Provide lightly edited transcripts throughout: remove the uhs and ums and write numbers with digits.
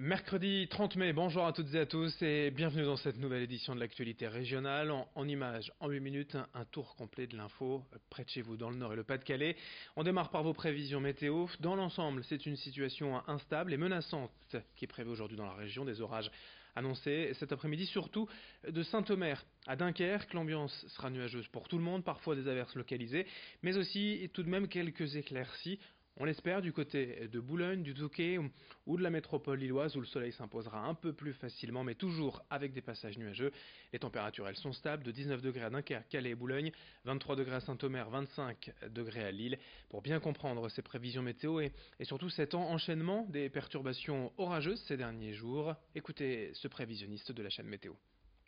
Mercredi 30 mai, bonjour à toutes et à tous et bienvenue dans cette nouvelle édition de l'actualité régionale. En images, en 8 minutes, un tour complet de l'info près de chez vous dans le Nord et le Pas-de-Calais. On démarre par vos prévisions météo. Dans l'ensemble, c'est une situation instable et menaçante qui est prévue aujourd'hui dans la région. Des orages annoncés cet après-midi, surtout de Saint-Omer à Dunkerque. L'ambiance sera nuageuse pour tout le monde, parfois des averses localisées, mais aussi tout de même quelques éclaircies. On l'espère du côté de Boulogne, du Touquet ou de la métropole lilloise où le soleil s'imposera un peu plus facilement mais toujours avec des passages nuageux. Les températures elles sont stables de 19 degrés à Dunkerque, Calais et Boulogne, 23 degrés à Saint-Omer, 25 degrés à Lille. Pour bien comprendre ces prévisions météo et surtout cet enchaînement des perturbations orageuses ces derniers jours, écoutez ce prévisionniste de la chaîne météo.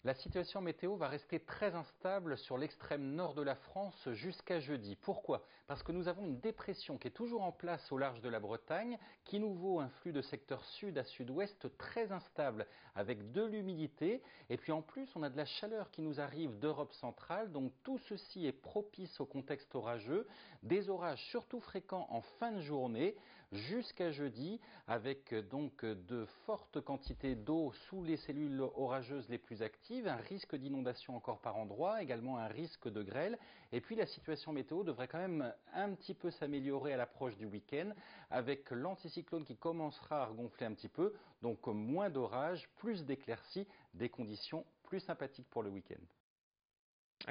La situation météo va rester très instable sur l'extrême nord de la France jusqu'à jeudi. Pourquoi? Parce que nous avons une dépression qui est toujours en place au large de la Bretagne, qui nous vaut un flux de secteur sud à sud-ouest très instable, avec de l'humidité. Et puis en plus, on a de la chaleur qui nous arrive d'Europe centrale, donc tout ceci est propice au contexte orageux. Des orages surtout fréquents en fin de journée jusqu'à jeudi, avec donc de fortes quantités d'eau sous les cellules orageuses les plus actives, un risque d'inondation encore par endroits, également un risque de grêle. Et puis la situation météo devrait quand même un petit peu s'améliorer à l'approche du week-end, avec l'anticyclone qui commencera à regonfler un petit peu, donc moins d'orages, plus d'éclaircies, des conditions plus sympathiques pour le week-end.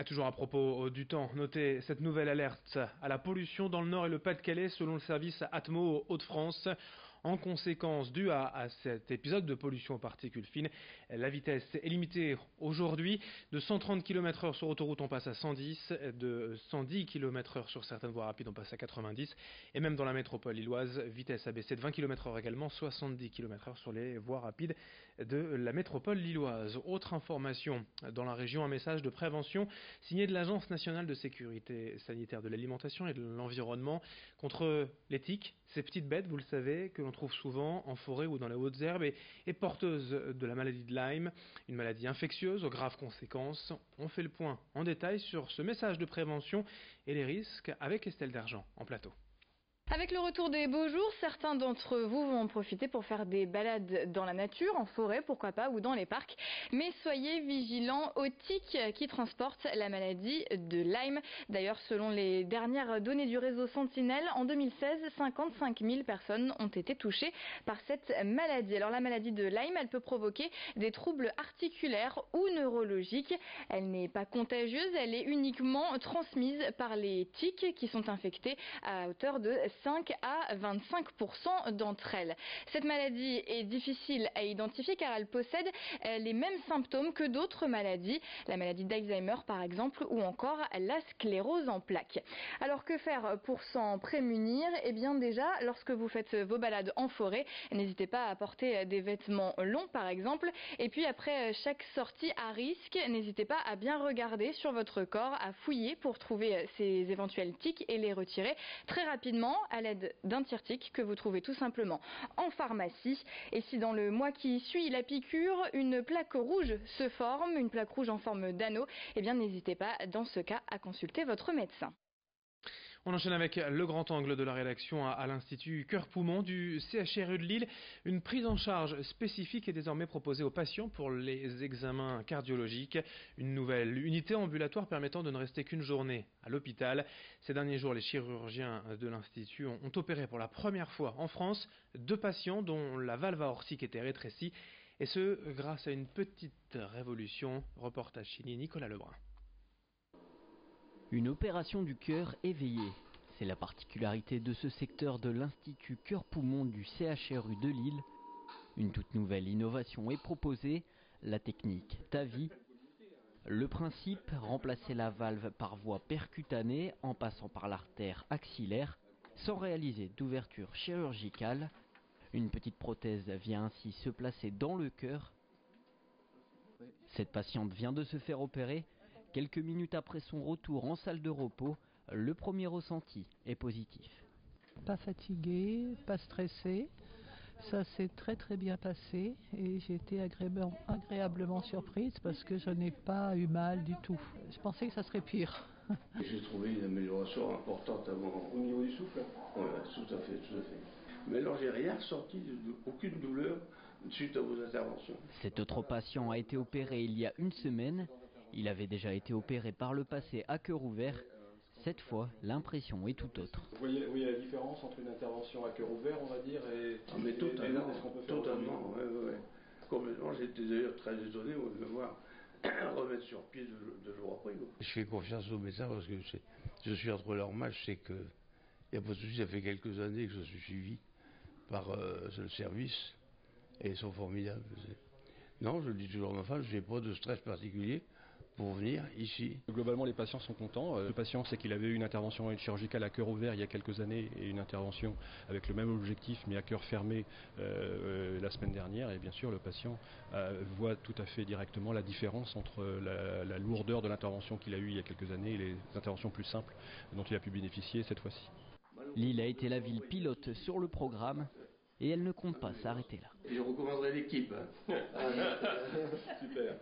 Toujours à propos du temps, notez cette nouvelle alerte à la pollution dans le Nord et le Pas-de-Calais selon le service Atmo Hauts-de-France. En conséquence, due à cet épisode de pollution aux particules fines, la vitesse est limitée aujourd'hui. De 130 km/h sur autoroute, on passe à 110, de 110 km/h sur certaines voies rapides, on passe à 90, et même dans la métropole lilloise, vitesse abaissée de 20 km/h également, 70 km/h sur les voies rapides de la métropole lilloise. Autre information, dans la région, un message de prévention signé de l'Agence nationale de sécurité sanitaire de l'alimentation et de l'environnement contre les tiques, ces petites bêtes, vous le savez, que l'on trouve souvent en forêt ou dans les hautes herbes et porteuses de la maladie de Lyme, une maladie infectieuse aux graves conséquences. On fait le point en détail sur ce message de prévention et les risques avec Estelle Dergent en plateau. Avec le retour des beaux jours, certains d'entre vous vont en profiter pour faire des balades dans la nature, en forêt, pourquoi pas, ou dans les parcs. Mais soyez vigilants aux tiques qui transportent la maladie de Lyme. D'ailleurs, selon les dernières données du réseau Sentinelle, en 2016, 55 000 personnes ont été touchées par cette maladie. Alors la maladie de Lyme, elle peut provoquer des troubles articulaires ou neurologiques. Elle n'est pas contagieuse, elle est uniquement transmise par les tiques qui sont infectées à hauteur de 5 à 25% d'entre elles. Cette maladie est difficile à identifier car elle possède les mêmes symptômes que d'autres maladies, la maladie d'Alzheimer par exemple ou encore la sclérose en plaques. Alors que faire pour s'en prémunir? Eh bien déjà, lorsque vous faites vos balades en forêt, n'hésitez pas à porter des vêtements longs par exemple, et puis après chaque sortie à risque, n'hésitez pas à bien regarder sur votre corps, à fouiller pour trouver ces éventuels tiques et les retirer très rapidement à l'aide d'un tire-tique que vous trouvez tout simplement en pharmacie. Et si dans le mois qui suit la piqûre, une plaque rouge se forme, une plaque rouge en forme d'anneau, eh bien n'hésitez pas dans ce cas à consulter votre médecin. On enchaîne avec le grand angle de la rédaction à l'Institut Cœur-Poumon du CHRU de Lille. Une prise en charge spécifique est désormais proposée aux patients pour les examens cardiologiques. Une nouvelle unité ambulatoire permettant de ne rester qu'une journée à l'hôpital. Ces derniers jours, les chirurgiens de l'Institut ont opéré pour la première fois en France 2 patients dont la valve aortique était rétrécie. Et ce, grâce à une petite révolution. Reportage signé Nicolas Lebrun. Une opération du cœur éveillé. C'est la particularité de ce secteur de l'Institut Cœur-Poumon du CHRU de Lille. Une toute nouvelle innovation est proposée, la technique TAVI. Le principe, remplacer la valve par voie percutanée en passant par l'artère axillaire, sans réaliser d'ouverture chirurgicale. Une petite prothèse vient ainsi se placer dans le cœur. Cette patiente vient de se faire opérer. Quelques minutes après son retour en salle de repos, le premier ressenti est positif. Pas fatiguée, pas stressée, ça s'est très bien passé et j'ai été agréablement surprise parce que je n'ai pas eu mal du tout. Je pensais que ça serait pire. J'ai trouvé une amélioration importante au niveau du souffle. Voilà, tout à fait. Mais alors j'ai rien ressenti, aucune douleur suite à vos interventions. Cet autre patient a été opéré il y a une semaine. Il avait déjà été opéré par le passé à cœur ouvert. Cette fois, l'impression est tout autre. Vous voyez la différence entre une intervention à cœur ouvert, on va dire, et Mais totalement, ce qu'on peut faire totalement, ouais. Complètement, j'étais d'ailleurs très étonné de me voir remettre sur pied 2 jours après. Quoi. Je fais confiance aux médecins parce que je suis entre leurs mains, je sais qu'il n'y a pas de souci, ça fait quelques années que je suis suivi par le service et ils sont formidables. Non, je le dis toujours à ma femme, je n'ai pas de stress particulier pour venir ici. Globalement, les patients sont contents. Le patient sait qu'il avait eu une intervention chirurgicale à cœur ouvert il y a quelques années et une intervention avec le même objectif mais à cœur fermé la semaine dernière. Et bien sûr, le patient voit tout à fait directement la différence entre la lourdeur de l'intervention qu'il a eue il y a quelques années et les interventions plus simples dont il a pu bénéficier cette fois-ci. Lille a été la ville pilote sur le programme et elle ne compte pas s'arrêter là. Et je recommanderais l'équipe. Super.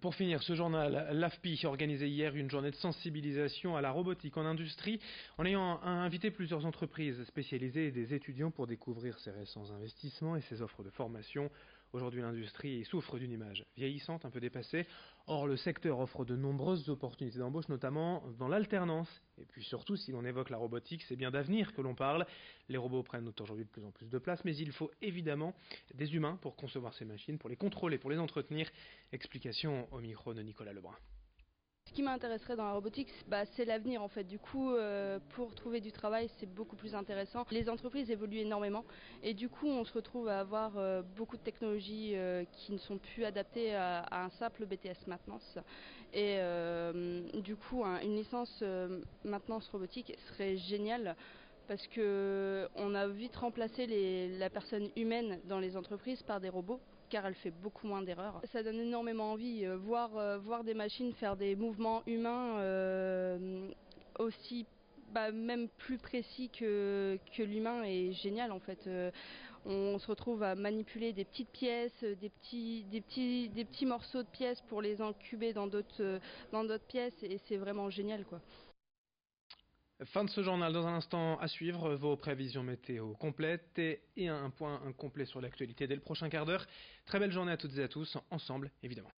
Pour finir ce journal, l'AFPI organisait hier une journée de sensibilisation à la robotique en industrie en ayant invité plusieurs entreprises spécialisées et des étudiants pour découvrir ses récents investissements et ses offres de formation. Aujourd'hui, l'industrie souffre d'une image vieillissante, un peu dépassée. Or, le secteur offre de nombreuses opportunités d'embauche, notamment dans l'alternance. Et puis surtout, si l'on évoque la robotique, c'est bien d'avenir que l'on parle. Les robots prennent aujourd'hui de plus en plus de place, mais il faut évidemment des humains pour concevoir ces machines, pour les contrôler, pour les entretenir. Explication au micro de Nicolas Lebrun. Ce qui m'intéresserait dans la robotique, c'est l'avenir en fait. Du coup, pour trouver du travail, c'est beaucoup plus intéressant. Les entreprises évoluent énormément et du coup, on se retrouve à avoir beaucoup de technologies qui ne sont plus adaptées à un simple BTS maintenance. Et du coup, une licence maintenance robotique serait géniale. Parce qu'on a vite remplacé la personne humaine dans les entreprises par des robots, car elle fait beaucoup moins d'erreurs. Ça donne énormément envie, voir des machines faire des mouvements humains aussi, même plus précis que l'humain est génial en fait. On se retrouve à manipuler des petites pièces, des petits morceaux de pièces pour les incuber dans d'autres pièces et c'est vraiment génial quoi. Fin de ce journal, dans un instant à suivre, vos prévisions météo complètes et un point complet sur l'actualité dès le prochain quart d'heure. Très belle journée à toutes et à tous, ensemble évidemment.